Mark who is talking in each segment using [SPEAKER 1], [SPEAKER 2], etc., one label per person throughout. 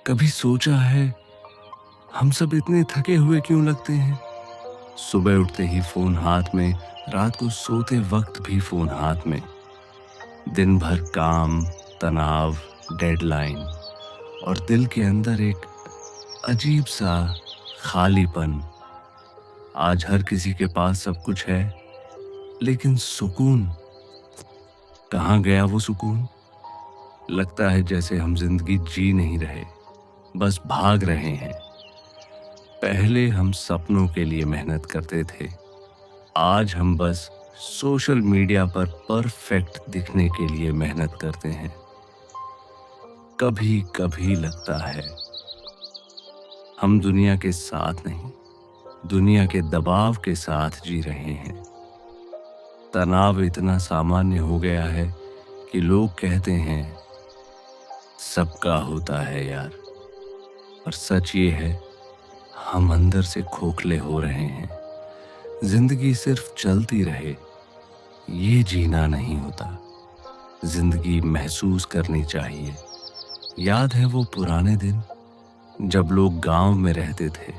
[SPEAKER 1] कभी सोचा है हम सब इतने थके हुए क्यों लगते हैं? सुबह उठते ही फोन हाथ में, रात को सोते वक्त भी फोन हाथ में। दिन भर काम, तनाव, डेडलाइन और दिल के अंदर एक अजीब सा खालीपन। आज हर किसी के पास सब कुछ है, लेकिन सुकून कहाँ गया वो सुकून? लगता है जैसे हम जिंदगी जी नहीं रहे, बस भाग रहे हैं। पहले हम सपनों के लिए मेहनत करते थे, आज हम बस सोशल मीडिया पर परफेक्ट दिखने के लिए मेहनत करते हैं। कभी कभी लगता है हम दुनिया के साथ नहीं, दुनिया के दबाव के साथ जी रहे हैं। तनाव इतना सामान्य हो गया है कि लोग कहते हैं सबका होता है यार, और सच ये है हम अंदर से खोखले हो रहे हैं। जिंदगी सिर्फ चलती रहे, ये जीना नहीं होता। जिंदगी महसूस करनी चाहिए। याद है वो पुराने दिन जब लोग गांव में रहते थे,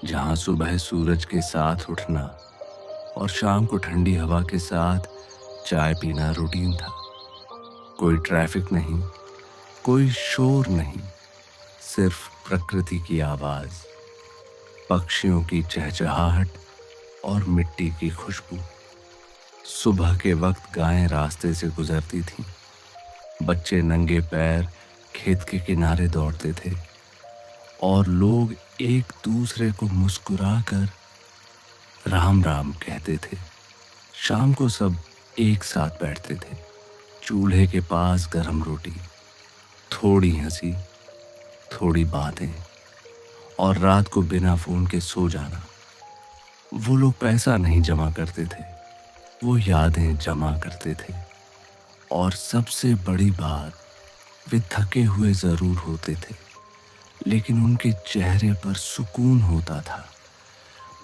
[SPEAKER 1] जहां सुबह सूरज के साथ उठना और शाम को ठंडी हवा के साथ चाय पीना रूटीन था। कोई ट्रैफिक नहीं, कोई शोर नहीं, सिर्फ प्रकृति की आवाज, पक्षियों की चहचहाहट और मिट्टी की खुशबू। सुबह के वक्त गायें रास्ते से गुजरती थीं, बच्चे नंगे पैर खेत के किनारे दौड़ते थे और लोग एक दूसरे को मुस्कुराकर राम राम कहते थे। शाम को सब एक साथ बैठते थे, चूल्हे के पास गरम रोटी, थोड़ी हंसी, थोड़ी बातें, और रात को बिना फोन के सो जाना। वो लोग पैसा नहीं जमा करते थे, वो यादें जमा करते थे। और सबसे बड़ी बात, वे थके हुए जरूर होते थे, लेकिन उनके चेहरे पर सुकून होता था।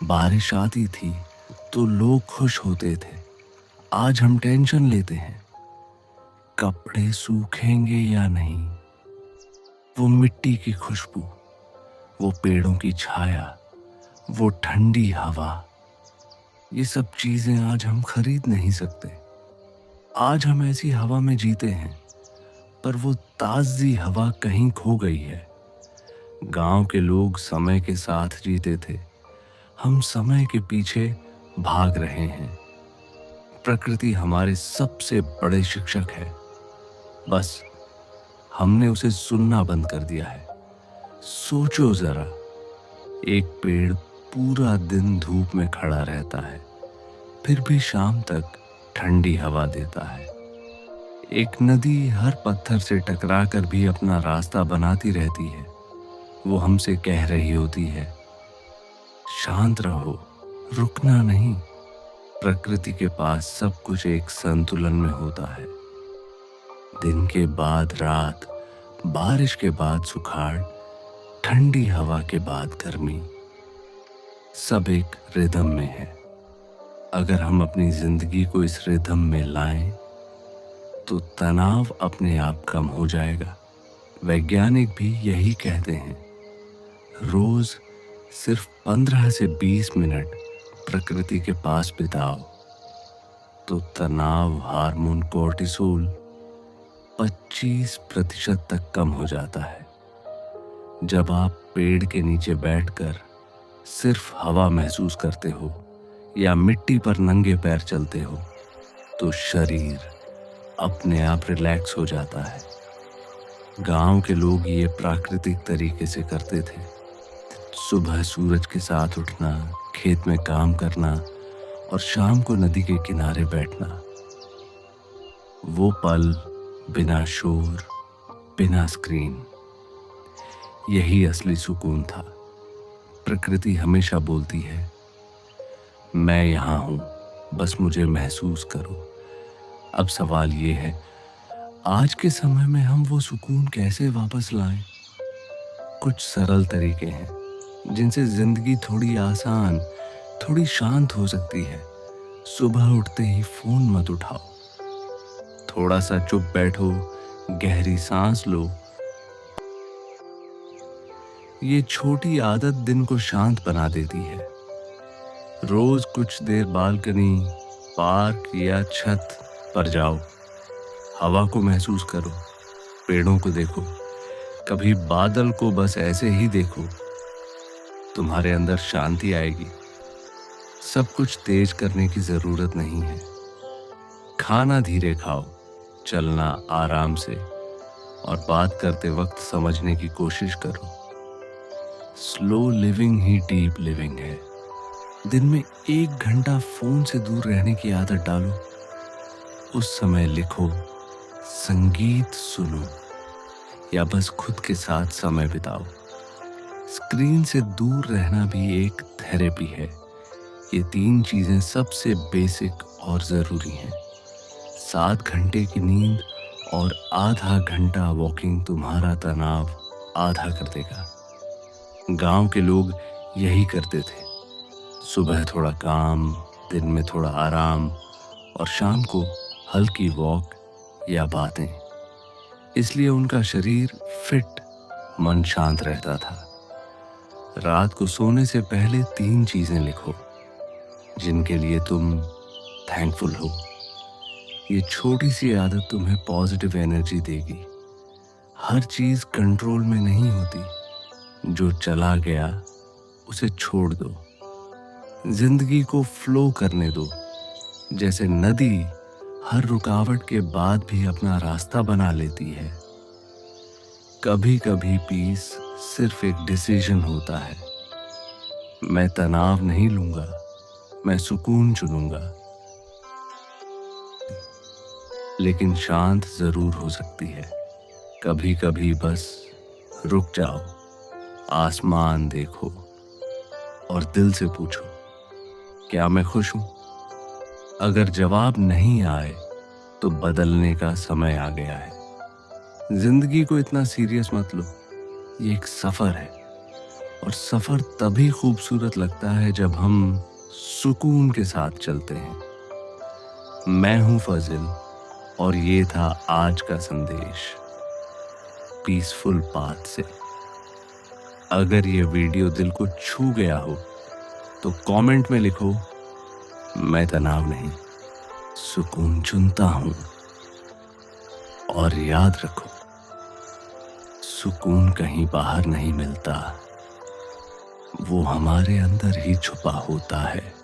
[SPEAKER 1] बारिश आती थी तो लोग खुश होते थे। आज हम टेंशन लेते हैं, कपड़े सूखेंगे या नहीं। वो मिट्टी की खुशबू, वो पेड़ों की छाया, वो ठंडी हवा, ये सब चीजें आज हम खरीद नहीं सकते। आज हम ऐसी हवा में जीते हैं, पर वो ताजी हवा कहीं खो गई है। गांव के लोग समय के साथ जीते थे, हम समय के पीछे भाग रहे हैं। प्रकृति हमारे सबसे बड़े शिक्षक है, बस हमने उसे सुनना बंद कर दिया है। सोचो जरा, एक पेड़ पूरा दिन धूप में खड़ा रहता है, फिर भी शाम तक ठंडी हवा देता है। एक नदी हर पत्थर से टकराकर भी अपना रास्ता बनाती रहती है। वो हमसे कह रही होती है, शांत रहो, रुकना नहीं। प्रकृति के पास सब कुछ एक संतुलन में होता है। दिन के बाद रात, बारिश के बाद सुखाड़, ठंडी हवा के बाद गर्मी, सब एक रिदम में है। अगर हम अपनी जिंदगी को इस रिदम में लाएं, तो तनाव अपने आप कम हो जाएगा। वैज्ञानिक भी यही कहते हैं। रोज सिर्फ 15 से 20 मिनट प्रकृति के पास बिताओ, तो तनाव हार्मोन कोर्टिसोल 25% तक कम हो जाता है। जब आप पेड़ के नीचे बैठकर सिर्फ हवा महसूस करते हो या मिट्टी पर नंगे पैर चलते हो, तो शरीर अपने आप रिलैक्स हो जाता है। गांव के लोग ये प्राकृतिक तरीके से करते थे। सुबह सूरज के साथ उठना, खेत में काम करना और शाम को नदी के किनारे बैठना। वो पल बिना शोर, बिना स्क्रीन, यही असली सुकून था। प्रकृति हमेशा बोलती है, मैं यहां हूं, बस मुझे महसूस करो। अब सवाल ये है, आज के समय में हम वो सुकून कैसे वापस लाएं? कुछ सरल तरीके हैं जिनसे जिंदगी थोड़ी आसान, थोड़ी शांत हो सकती है। सुबह उठते ही फोन मत उठाओ, थोड़ा सा चुप बैठो, गहरी सांस लो ये छोटी आदत दिन को शांत बना देती है। रोज कुछ देर बालकनी, पार्क या छत पर जाओ। हवा को महसूस करो, पेड़ों को देखो, कभी बादल को बस ऐसे ही देखो। तुम्हारे अंदर शांति आएगी। सब कुछ तेज करने की जरूरत नहीं है। खाना धीरे खाओ, चलना आराम से, और बात करते वक्त समझने की कोशिश करो। स्लो लिविंग ही डीप लिविंग है। दिन में 1 घंटा फोन से दूर रहने की आदत डालो। उस समय लिखो, संगीत सुनो, या बस खुद के साथ समय बिताओ। स्क्रीन से दूर रहना भी एक थेरेपी है। ये 3 चीजें सबसे बेसिक और जरूरी हैं। 7 घंटे की नींद और आधा घंटा वॉकिंग तुम्हारा तनाव आधा कर देगा। गांव के लोग यही करते थे। सुबह थोड़ा काम, दिन में थोड़ा आराम, और शाम को हल्की वॉक या बातें। इसलिए उनका शरीर फिट, मन शांत रहता था। रात को सोने से पहले 3 चीजें लिखो जिनके लिए तुम थैंकफुल हो। ये छोटी सी आदत तुम्हें पॉजिटिव एनर्जी देगी। हर चीज कंट्रोल में नहीं होती। जो चला गया उसे छोड़ दो। जिंदगी को फ्लो करने दो। जैसे नदी हर रुकावट के बाद भी अपना रास्ता बना लेती है। कभी कभी पीस सिर्फ एक डिसीजन होता है। मैं तनाव नहीं लूंगा, मैं सुकून चुनूंगा। लेकिन शांत जरूर हो सकती है। कभी कभी बस रुक जाओ, आसमान देखो और दिल से पूछो, क्या मैं खुश हूं? अगर जवाब नहीं आए तो बदलने का समय आ गया है। जिंदगी को इतना सीरियस मत लो। ये एक सफर है, और सफर तभी खूबसूरत लगता है जब हम सुकून के साथ चलते हैं। मैं हूं फजिल, और ये था आज का संदेश पीसफुल पाथ से। अगर ये वीडियो दिल को छू गया हो तो कमेंट में लिखो, मैं तनाव नहीं, सुकून चुनता हूं। और याद रखो, सुकून कहीं बाहर नहीं मिलता, वो हमारे अंदर ही छुपा होता है।